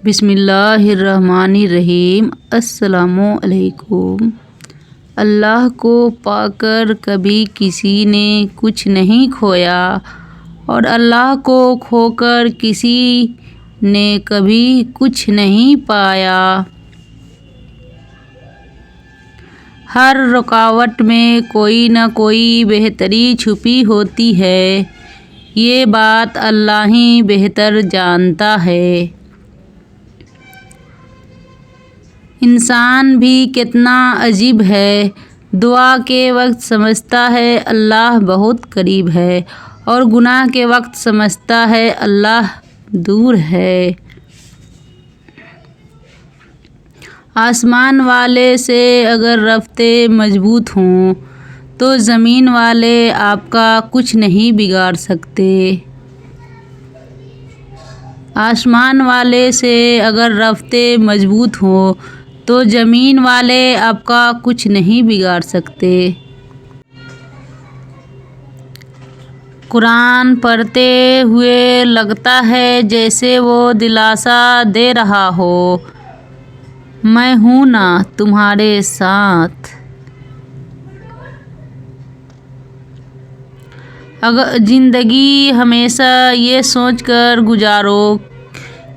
بسم اللہ الرحمن الرحیم۔ السلام علیکم۔ اللہ کو پا کر کبھی کسی نے کچھ نہیں کھویا اور اللہ کو کھو کر کسی نے کبھی کچھ نہیں پایا۔ ہر رکاوٹ میں کوئی نہ کوئی بہتری چھپی ہوتی ہے، یہ بات اللہ ہی بہتر جانتا ہے۔ انسان بھی کتنا عجیب ہے، دعا کے وقت سمجھتا ہے اللہ بہت قریب ہے اور گناہ کے وقت سمجھتا ہے اللہ دور ہے۔ آسمان والے سے اگر رابطے مضبوط ہوں تو زمین والے آپ کا کچھ نہیں بگاڑ سکتے۔ آسمان والے سے اگر رابطے مضبوط ہوں تو زمین والے آپ کا کچھ نہیں بگاڑ سکتے۔ قرآن پڑھتے ہوئے لگتا ہے جیسے وہ دلاسا دے رہا ہو، میں ہوں نا تمہارے ساتھ۔ اگر زندگی ہمیشہ یہ سوچ کر گزارو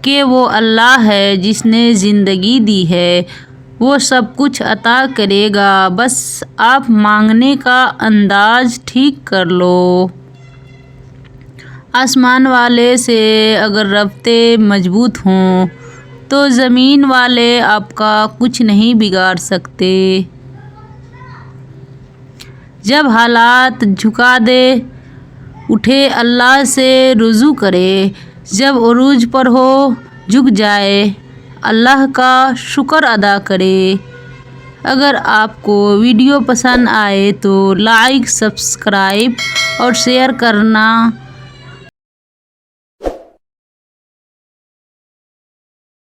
کہ وہ اللہ ہے جس نے زندگی دی ہے، وہ سب کچھ عطا کرے گا، بس آپ مانگنے کا انداز ٹھیک کر لو۔ آسمان والے سے اگر رابطے مضبوط ہوں تو زمین والے آپ کا کچھ نہیں بگاڑ سکتے۔ جب حالات جھکا دے اٹھے اللہ سے رجوع کرے، جب عروج پر ہو جھک جائے اللہ کا شکر ادا کرے۔ اگر آپ کو ویڈیو پسند آئے تو لائک، سبسکرائب اور شیئر کرنا